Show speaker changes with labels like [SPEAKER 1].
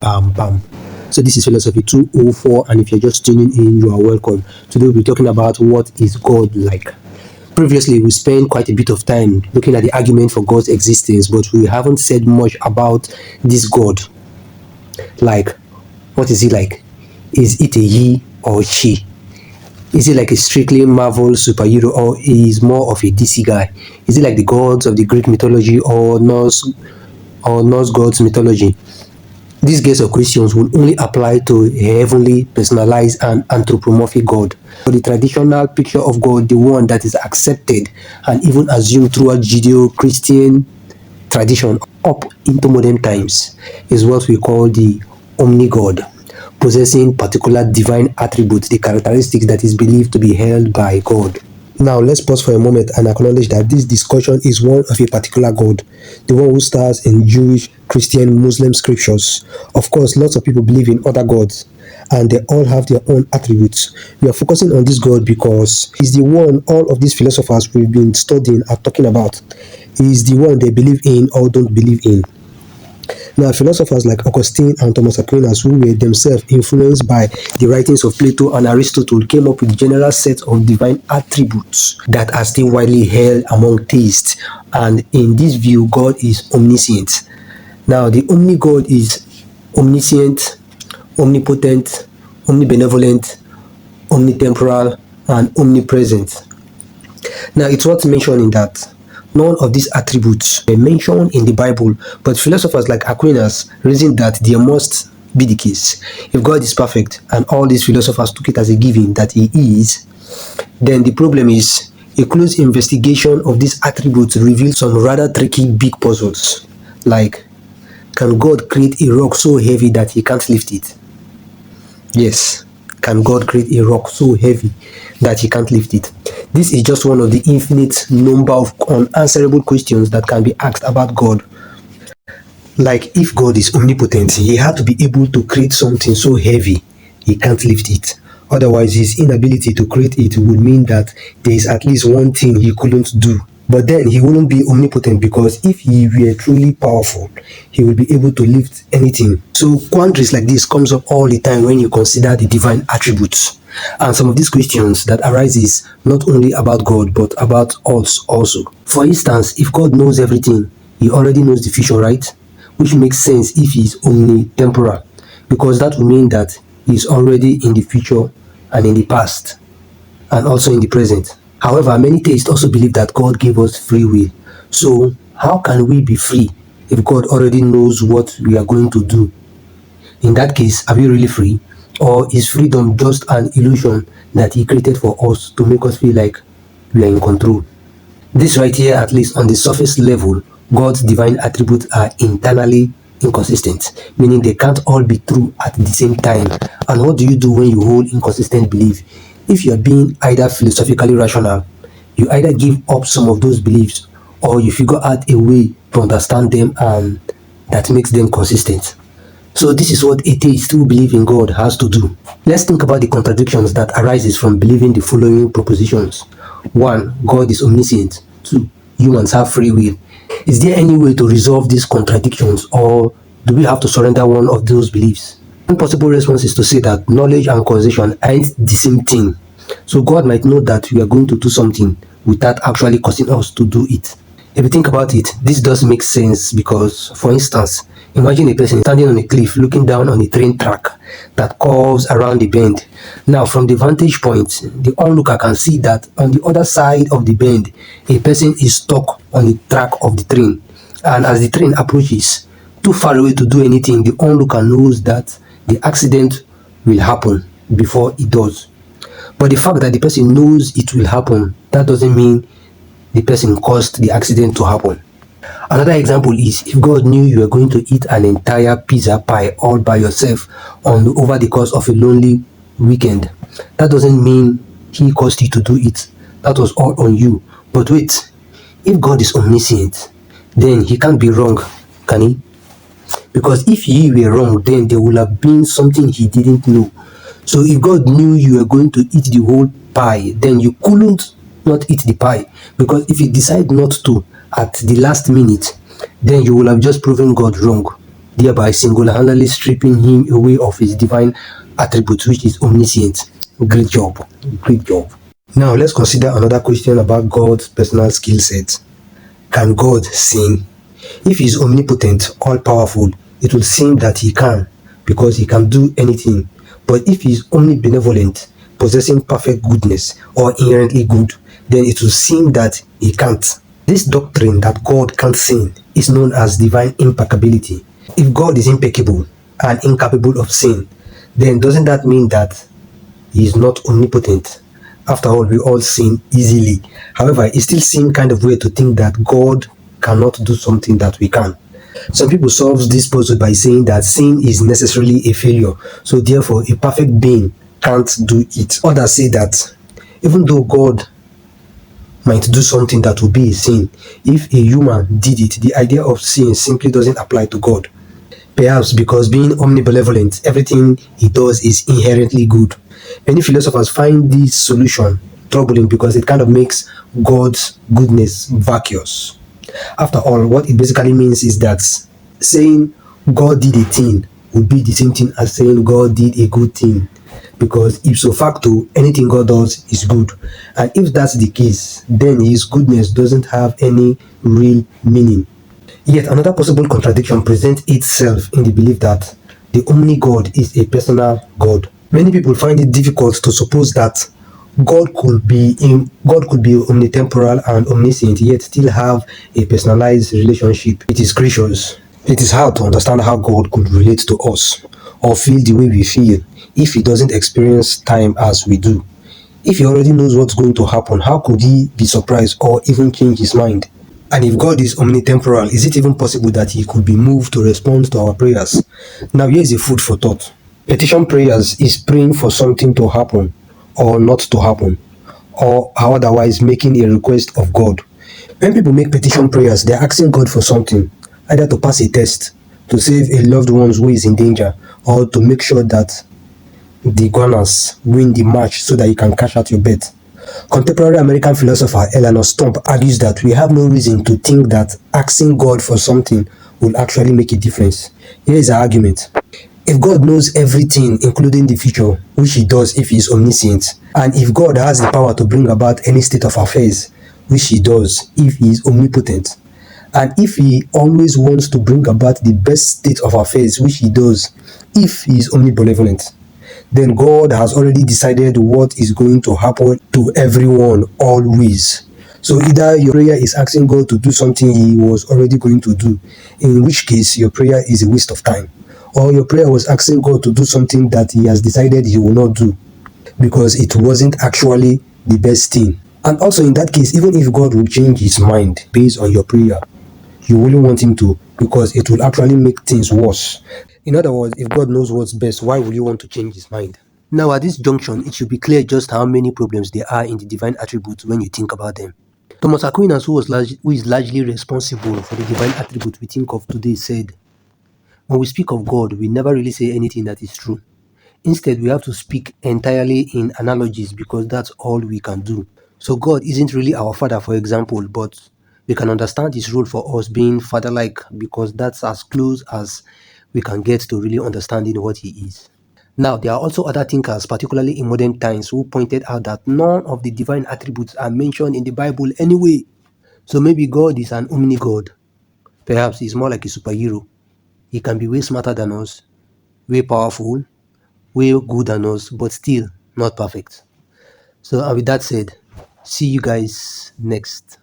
[SPEAKER 1] Bam, bam. So this is Philosophy 204, and if you're just tuning in, you are welcome. Today we'll be talking about what is God like. Previously, we spent quite a bit of time looking at the argument for God's existence, but we haven't said much about this God. Like, what is he like? Is it a he or she? Is he like a strictly Marvel superhero, or is more of a DC guy? Is he like the gods of the Greek mythology or Norse gods mythology? These guess or questions will only apply to a heavenly, personalized, and anthropomorphic God. For the traditional picture of God, the one that is accepted and even assumed throughout Judeo-Christian tradition up into modern times, is what we call the omni-God, possessing particular divine attributes, the characteristics that is believed to be held by God. Now, let's pause for a moment and acknowledge that this discussion is one of a particular God, the one who stars in Jewish, Christian, Muslim scriptures. Of course, lots of people believe in other gods, and they all have their own attributes. We are focusing on this God because he's the one all of these philosophers we've been studying are talking about. He's the one they believe in or don't believe in. Now, philosophers like Augustine and Thomas Aquinas, who were themselves influenced by the writings of Plato and Aristotle, came up with general sets of divine attributes that are still widely held among theists. And in this view, God is omniscient. Now, the omni-God is omniscient, omnipotent, omnibenevolent, omnitemporal, and omnipresent. Now, it's worth mentioning that none of these attributes were mentioned in the Bible, but philosophers like Aquinas reasoned that there must be the case. If God is perfect, and all these philosophers took it as a given that he is, then the problem is a close investigation of these attributes reveals some rather tricky big puzzles. Like, can God create a rock so heavy that he can't lift it? Yes. Can God create a rock so heavy that he can't lift it? This is just one of the infinite number of unanswerable questions that can be asked about God. Like, if God is omnipotent, he had to be able to create something so heavy he can't lift it. Otherwise, his inability to create it would mean that there is at least one thing he couldn't do. But then he wouldn't be omnipotent, because if he were truly powerful, he would be able to lift anything. So quandaries like this comes up all the time when you consider the divine attributes. And some of these questions that arises not only about God, but about us also. For instance, if God knows everything, he already knows the future, right? Which makes sense if he is omnitemporal, because that would mean that he is already in the future and in the past, and also in the present. However, many theists also believe that God gave us free will. So, how can we be free if God already knows what we are going to do? In that case, are we really free? Or is freedom just an illusion that he created for us to make us feel like we are in control? This right here, at least on the surface level, God's divine attributes are internally inconsistent, meaning they can't all be true at the same time. And what do you do when you hold inconsistent belief? If you are being either philosophically rational, you either give up some of those beliefs, or you figure out a way to understand them and that makes them consistent. So this is what atheists who believe in God has to do. Let's think about the contradictions that arises from believing the following propositions. 1. God is omniscient. 2. Humans have free will. Is there any way to resolve these contradictions, or do we have to surrender one of those beliefs? One possible response is to say that knowledge and causation aren't the same thing. So God might know that we are going to do something without actually causing us to do it. If you think about it, this does make sense because, for instance, imagine a person standing on a cliff looking down on a train track that curves around the bend. Now, from the vantage point, the onlooker can see that on the other side of the bend, a person is stuck on the track of the train. And as the train approaches, too far away to do anything, the onlooker knows that the accident will happen before it does. But the fact that the person knows it will happen, that doesn't mean the person caused the accident to happen. Another example is if God knew you were going to eat an entire pizza pie all by yourself over the course of a lonely weekend. That doesn't mean he caused you to do it. That was all on you. But wait, if God is omniscient, then he can't be wrong, can he? Because if he were wrong, then there would have been something he didn't know. So if God knew you were going to eat the whole pie, then you couldn't not eat the pie. Because if you decide not to at the last minute, then you will have just proven God wrong. thereby single-handedly stripping him away of his divine attributes, which is omniscient. Great job. Great job. Now let's consider another question about God's personal skill set. Can God sin? If he is omnipotent, all-powerful, it will seem that he can, because he can do anything. But if he is omnibenevolent, possessing perfect goodness or inherently good, then it will seem that he can't. This doctrine that God can't sin is known as divine impeccability. If God is impeccable and incapable of sin, then doesn't that mean that he is not omnipotent? After all, we all sin easily. However, it still seems kind of weird to think that God cannot do something that we can. Some people solve this puzzle by saying that sin is necessarily a failure, so therefore a perfect being can't do it. Others say that even though God might do something that will be a sin, if a human did it, the idea of sin simply doesn't apply to God. Perhaps because being omnibenevolent, everything he does is inherently good. Many philosophers find this solution troubling because it kind of makes God's goodness vacuous. After all, what it basically means is that saying God did a thing would be the same thing as saying God did a good thing, because ipso facto, anything God does is good. And if that's the case, then his goodness doesn't have any real meaning. Yet another possible contradiction presents itself in the belief that the omni-God is a personal God. Many people find it difficult to suppose that God could be omnitemporal and omniscient, yet still have a personalized relationship with his creatures. It is hard to understand how God could relate to us or feel the way we feel if he doesn't experience time as we do. If he already knows what's going to happen, how could he be surprised or even change his mind? And if God is omnitemporal, is it even possible that he could be moved to respond to our prayers? Now here is a food for thought. Petition prayers is praying for something to happen or not to happen, or otherwise making a request of God. When people make petition prayers, they're asking God for something, either to pass a test, to save a loved one who is in danger, or to make sure that the Gunners win the match so that you can cash out your bet. Contemporary American philosopher Eleanor Stump argues that we have no reason to think that asking God for something will actually make a difference. Here is her argument. If God knows everything, including the future, which he does if he is omniscient, and if God has the power to bring about any state of affairs, which he does if he is omnipotent, and if he always wants to bring about the best state of affairs, which he does if he is omnibenevolent, then God has already decided what is going to happen to everyone always. So either your prayer is asking God to do something he was already going to do, in which case your prayer is a waste of time, or your prayer was asking God to do something that he has decided he will not do because it wasn't actually the best thing. And also in that case, even if God will change his mind based on your prayer, you wouldn't want him to, because it will actually make things worse. In other words, if God knows what's best, why would you want to change his mind? Now, at this junction, it should be clear just how many problems there are in the divine attributes when you think about them. Thomas Aquinas, who is largely responsible for the divine attributes we think of today, said, when we speak of God, we never really say anything that is true. Instead, we have to speak entirely in analogies because that's all we can do. So God isn't really our father, for example, but we can understand his role for us being father-like because that's as close as we can get to really understanding what he is. Now, there are also other thinkers, particularly in modern times, who pointed out that none of the divine attributes are mentioned in the Bible anyway. So maybe God is an omni-God. Perhaps he's more like a superhero. He can be way smarter than us, way powerful, way good than us, but still not perfect. So, and with that said, see you guys next.